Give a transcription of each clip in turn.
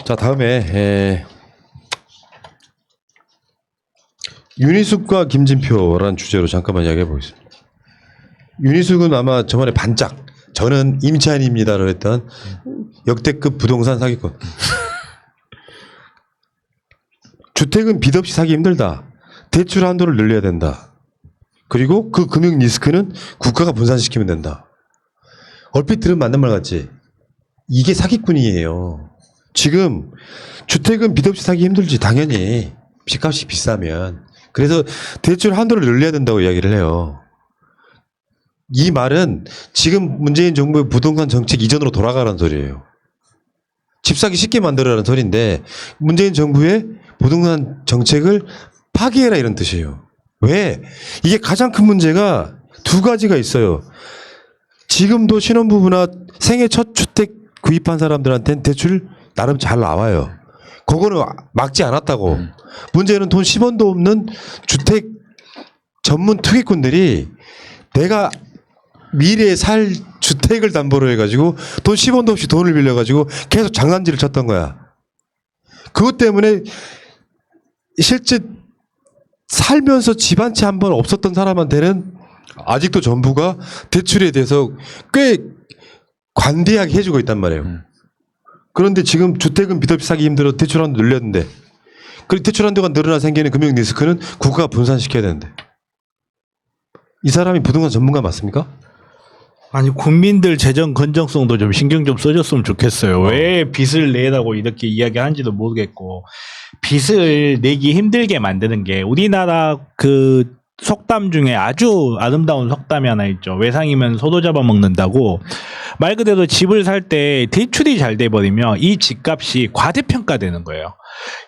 자, 다음에 윤희숙과 김진표라는 주제로 잠깐만 이야기해 보겠습니다. 윤희숙은 아마 저번에 반짝 저는 임차인입니다로 했던 역대급 부동산 사기꾼. 주택은 빚 없이 사기 힘들다. 대출 한도를 늘려야 된다. 그리고 그 금융 리스크는 국가가 분산시키면 된다. 얼핏 들으면 맞는 말 같지? 이게 사기꾼이에요. 지금 주택은 빚 없이 사기 힘들지. 당연히 빚값이 비싸면. 그래서 대출 한도를 늘려야 된다고 이야기를 해요. 이 말은 지금 문재인 정부의 부동산 정책 이전으로 돌아가라는 소리예요. 집 사기 쉽게 만들어라는 소리인데 문재인 정부의 부동산 정책을 파기해라 이런 뜻이에요. 왜? 이게 가장 큰 문제가 두 가지가 있어요. 지금도 신혼부부나 생애 첫 주택 구입한 사람들한테는 대출 나름 잘 나와요. 그거는 막지 않았다고. 문제는 돈 10원도 없는 주택 전문 투기꾼들이 내가 미래에 살 주택을 담보로 해가지고 돈 10원도 없이 돈을 빌려가지고 계속 장난질을 쳤던 거야. 그것 때문에 실제 살면서 집 한 채 한 번 없었던 사람한테는 아직도 정부가 대출에 대해서 꽤 관대하게 해주고 있단 말이에요. 그런데 지금 주택은 빚 없이 사기 힘들어 대출 한도 늘렸는데 그리고 대출 한도가 늘어나 생기는 금융 리스크는 국가가 분산시켜야 되는데 이 사람이 부동산 전문가 맞습니까? 아니 국민들 재정 건전성도 좀 신경 좀 써줬으면 좋겠어요. 왜 빚을 내라고 이렇게 이야기하는지도 모르겠고 빚을 내기 힘들게 만드는 게 우리나라 그 속담 중에 아주 아름다운 속담이 하나 있죠. 외상이면 소도 잡아먹는다고. 말 그대로 집을 살 때 대출이 잘 돼버리면 이 집값이 과대평가되는 거예요.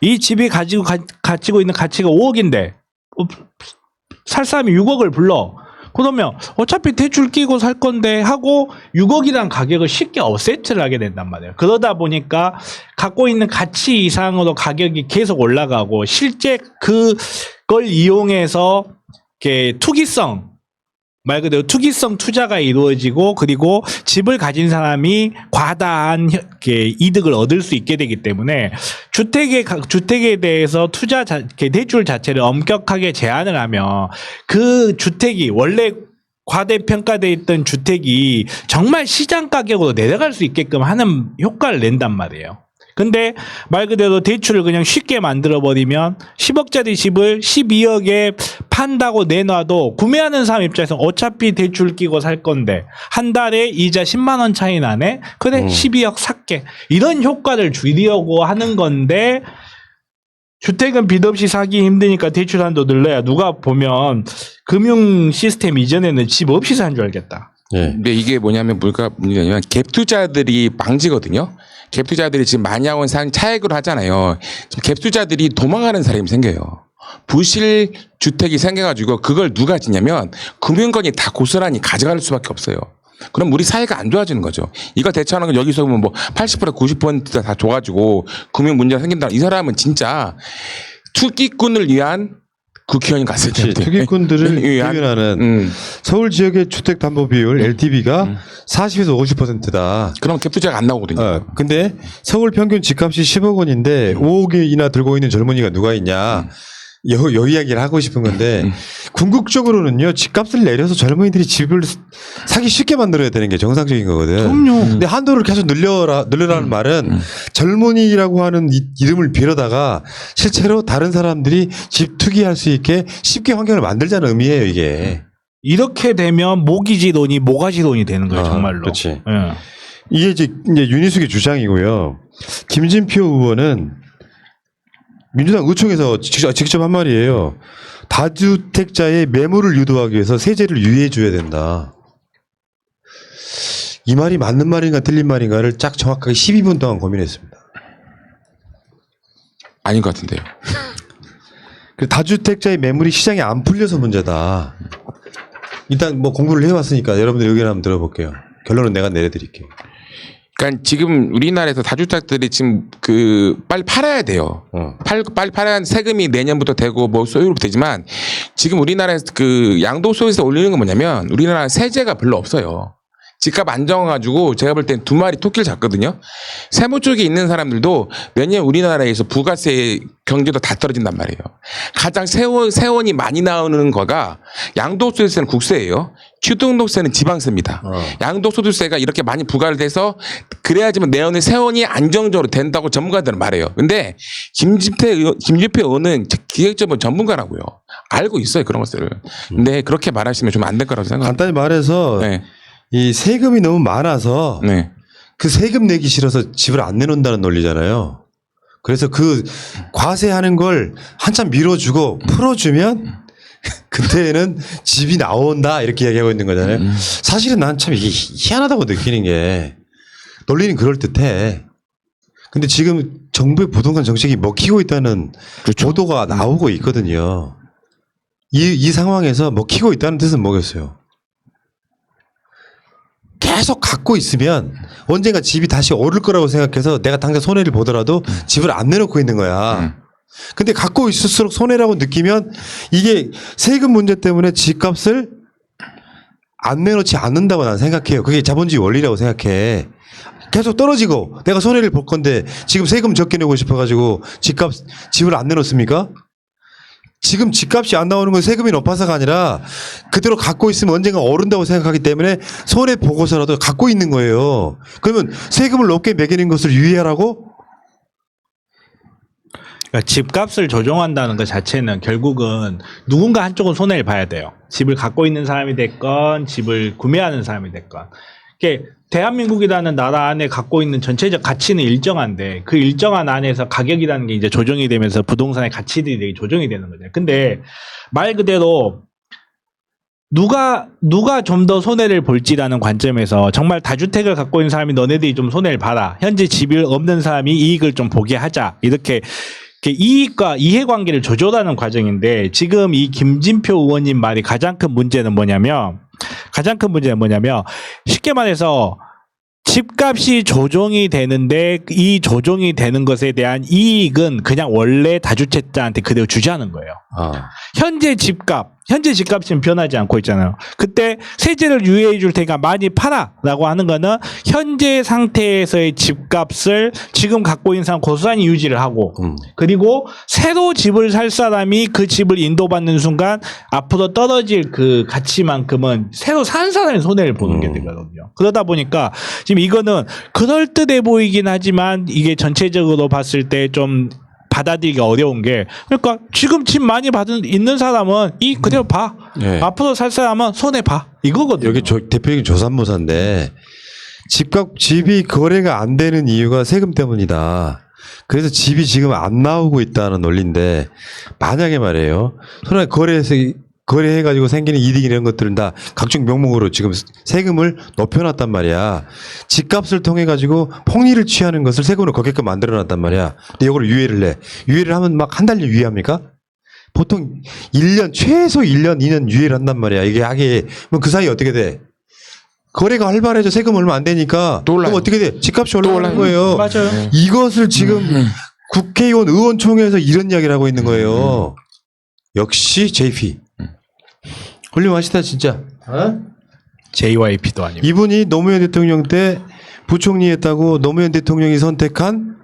이 집이 가지고 있는 가치가 5억인데 살 사람이 6억을 불러. 그러면 어차피 대출 끼고 살 건데 하고 6억이라는 가격을 쉽게 어세트를 하게 된단 말이에요. 그러다 보니까 갖고 있는 가치 이상으로 가격이 계속 올라가고 실제 그걸 이용해서 이렇게 투기성 말 그대로 투기성 투자가 이루어지고 그리고 집을 가진 사람이 과다한 이득을 얻을 수 있게 되기 때문에 주택에 대해서 대출 자체를 엄격하게 제한을 하면 그 주택이 원래 과대평가되어 있던 주택이 정말 시장 가격으로 내려갈 수 있게끔 하는 효과를 낸단 말이에요. 근데 말 그대로 대출을 그냥 쉽게 만들어버리면 10억짜리 집을 12억에 판다고 내놔도 구매하는 사람 입장에서 어차피 대출 끼고 살 건데 한 달에 이자 10만 원 차이 나네? 그래 12억 살게. 이런 효과를 줄이려고 하는 건데 주택은 빚 없이 사기 힘드니까 대출 한도 늘려야 누가 보면 금융 시스템 이전에는 집 없이 산 줄 알겠다. 네. 근데 이게 뭐냐면 문제냐면 갭 투자들이 방지거든요. 갭 투자들이 지금 많이 하고 있는 차익으로 하잖아요. 갭 투자들이 도망가는 사람이 생겨요. 부실 주택이 생겨가지고 그걸 누가 지냐면 금융권이 다 고스란히 가져갈 수밖에 없어요. 그럼 우리 사회가 안 좋아지는 거죠. 이거 대처하는 건 여기서 보면 뭐 80% 90% 다 줘가지고 금융 문제가 생긴다. 이 사람은 진짜 투기꾼을 위한 국회의원이 갔을 텐데. 투기꾼들을 표현하는 서울 지역의 주택담보 비율 LTV가 40에서 50%다. 그럼 갭 투자가 안 나오거든요. 근데 서울 평균 집값이 10억 원인데 5억이나 들고 있는 젊은이가 누가 있냐. 요 이야기를 하고 싶은 건데 궁극적으로는요 집값을 내려서 젊은이들이 집을 사기 쉽게 만들어야 되는 게 정상적인 거거든. 그럼요. 근데 한도를 계속 늘려라는 말은 젊은이라고 하는 이름을 빌어다가 실제로 다른 사람들이 집 투기할 수 있게 쉽게 환경을 만들자는 의미예요 이게. 이렇게 되면 모기지론이 모가지론이 되는 거예요 정말로. 그렇지. 예. 이게 이제 윤희숙의 주장이고요. 김진표 의원은 민주당 의총에서 직접 한 말이에요. 다주택자의 매물을 유도하기 위해서 세제를 유예해 줘야 된다. 이 말이 맞는 말인가 틀린 말인가를 딱 정확하게 12분 동안 고민했습니다. 아닌 것 같은데요. 다주택자의 매물이 시장에 안 풀려서 문제다. 일단 뭐 공부를 해왔으니까 여러분들 의견 한번 들어볼게요. 결론은 내가 내려드릴게요. 그러니까 지금 우리나라에서 다주택들이 지금 빨리 팔아야 돼요. 빨리 팔아야 세금이 내년부터 되고 뭐 소유로 되지만 지금 우리나라에서 양도소에서 올리는 건 뭐냐면 우리나라 세제가 별로 없어요. 집값 안 정해가지고 제가 볼 땐 두 마리 토끼를 잡거든요. 세무 쪽에 있는 사람들도 매년 우리나라에서 부가세 경제도 다 떨어진단 말이에요. 가장 세원이 많이 나오는 거가 양도소득세는 국세예요. 취등록세는 지방세입니다. 양도소득세가 이렇게 많이 부과를 돼서 그래야지만 내년에 세원이 안정적으로 된다고 전문가들은 말해요. 근데 김집태 의원은 기획적으로 전문가라고요. 알고 있어요 그런 것들을. 근데 그렇게 말하시면 좀 안 될 거라고 생각합니다. 간단히 말해서 네. 이 세금이 너무 많아서 네. 그 세금 내기 싫어서 집을 안 내놓는다는 논리잖아요. 그래서 그 과세하는 걸 한참 밀어주고 풀어주면 그때는 집이 나온다 이렇게 이야기하고 있는 거잖아요. 사실은 난 참 이게 희한하다고 느끼는 게 논리는 그럴듯해. 근데 지금 정부의 부동산 정책이 먹히고 있다는 그렇죠. 보도가 나오고 있거든요. 이 상황에서 먹히고 있다는 뜻은 뭐겠어요? 계속 갖고 있으면 언젠가 집이 다시 오를 거라고 생각해서 내가 당장 손해를 보더라도 집을 안 내놓고 있는 거야. 근데 갖고 있을수록 손해라고 느끼면 이게 세금 문제 때문에 집값을 안 내놓지 않는다고 나는 생각해요. 그게 자본주의 원리라고 생각해. 계속 떨어지고 내가 손해를 볼 건데 지금 세금 적게 내고 싶어가지고 집을 안 내놓습니까? 지금 집값이 안 나오는 건 세금이 높아서가 아니라 그대로 갖고 있으면 언젠가 오른다고 생각하기 때문에 손해 보고서라도 갖고 있는 거예요. 그러면 세금을 높게 매기는 것을 유의하라고? 그러니까 집값을 조정한다는 것 자체는 결국은 누군가 한쪽은 손해를 봐야 돼요. 집을 갖고 있는 사람이 됐건 집을 구매하는 사람이 됐건. 이게 대한민국이라는 나라 안에 갖고 있는 전체적 가치는 일정한데 그 일정한 안에서 가격이라는 게 이제 조정이 되면서 부동산의 가치들이 조정이 되는 거죠. 근데 말 그대로 누가 좀 더 손해를 볼지라는 관점에서 정말 다주택을 갖고 있는 사람이 너네들이 좀 손해를 봐라. 현재 집이 없는 사람이 이익을 좀 보게 하자. 이렇게 이익과 이해관계를 조절하는 과정인데 지금 이 김진표 의원님 말이 가장 큰 문제는 뭐냐면 쉽게 말해서 집값이 조정이 되는데 이 조정이 되는 것에 대한 이익은 그냥 원래 다주택자한테 그대로 주자는 거예요. 현재 집값은 변하지 않고 있잖아요. 그때 세제를 유예해 줄 테니까 많이 팔아라고 하는 거는 현재 상태에서의 집값을 지금 갖고 있는 사람 고스란히 유지를 하고 그리고 새로 집을 살 사람이 그 집을 인도받는 순간 앞으로 떨어질 그 가치만큼은 새로 산 사람이 손해를 보는 게 되거든요. 그러다 보니까 지금 이거는 그럴듯해 보이긴 하지만 이게 전체적으로 봤을 때 좀 받아들이기 어려운 게 그러니까 지금 집 많이 있는 사람은 이 그대로 봐. 네. 앞으로 살 사람은 손해 봐. 이거거든요. 여기 대표적인 조산모사인데 집이 거래가 안 되는 이유가 세금 때문이다. 그래서 집이 지금 안 나오고 있다는 논리인데 만약에 말이에요. 손에 거래해가지고 생기는 이득 이런 것들은 다 각종 명목으로 지금 세금을 높여놨단 말이야. 집값을 통해가지고 폭리를 취하는 것을 세금으로 걷게끔 만들어놨단 말이야. 근데 이걸 유예를 해. 유예를 하면 막 한 달요 유예합니까? 보통 1년, 최소 1년, 2년 유예를 한단 말이야. 이게 하게. 그럼 그 사이 어떻게 돼? 거래가 활발해져 세금 얼마 안 되니까. 또 올라요. 그럼 어떻게 돼? 집값이 올라가는 거예요. 맞아요. 이것을 지금 국회의원 의원총회에서 이런 이야기를 하고 있는 거예요. 역시 JP. 훌륭하시다 진짜. JYP도 아니고. 이분이 노무현 대통령 때 부총리 했다고 노무현 대통령이 선택한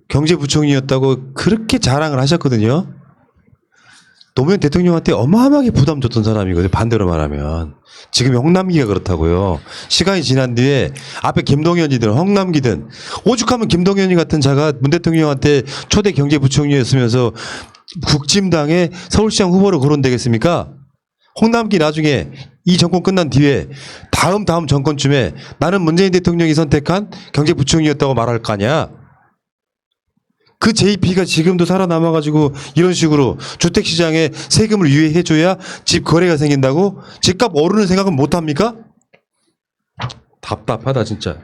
경제부총리였다고 그렇게 자랑을 하셨거든요. 노무현 대통령한테 어마어마하게 부담 줬던 사람이거든요. 반대로 말하면. 지금 홍남기가 그렇다고요. 시간이 지난 뒤에 앞에 김동연이든 홍남기든 오죽하면 김동연이 같은 자가 문 대통령한테 초대 경제부총리였으면서 국진당의 서울시장 후보로 거론되겠습니까? 홍남기 나중에 이 정권 끝난 뒤에 다음 정권쯤에 나는 문재인 대통령이 선택한 경제부총리였다고 말할 거 아니야. 그 JP가 지금도 살아남아가지고 이런 식으로 주택시장에 세금을 유예해줘야 집 거래가 생긴다고? 집값 오르는 생각은 못합니까? 답답하다 진짜.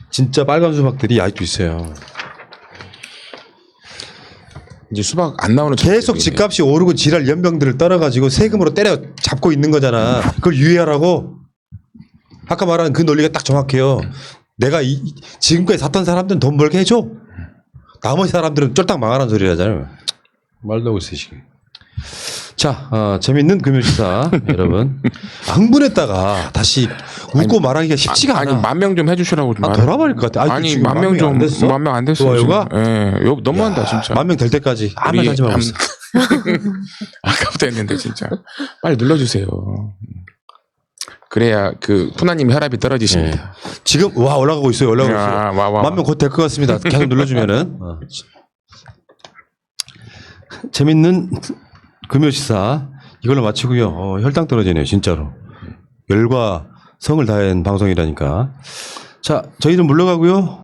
진짜 빨간 수박들이 아직도 있어요. 이제 수박 안 나오는 계속 집값이 오르고 지랄 연병들을 떨어가지고 세금으로 때려 잡고 있는 거잖아. 그걸 유예하라고? 아까 말한 그 논리가 딱 정확해요. 내가 지금까지 샀던 사람들은 돈 벌게 해줘. 나머지 사람들은 쫄딱 망하라는 소리 하잖아요. 말도 없이. 자, 재밌는 금요시사 여러분. 흥분했다가 다시 웃고 말하기가 쉽지가 않아. 아니 10,000명 좀 해주시라고 좀. 돌아버릴 것 같아. 아니 지금 10,000명 좀 10,000명 안 됐어요. 좋아요가? 예, 요 너무한다 진짜. 10,000명 될 때까지 아무 말 하지 말고 있어. 아까부터 했는데 진짜 빨리 눌러주세요. 그래야 그 푸나님 혈압이 떨어지십니다. 지금 와 올라가고 있어요. 올라가고 있어요. 와. 10,000명 곧 될 것 같습니다. 계속 눌러주면은. 재밌는 금요시사 이걸로 마치고요. 혈당 떨어지네요, 진짜로. 열과 성을 다한 방송이라니까. 자, 저희는 물러가고요.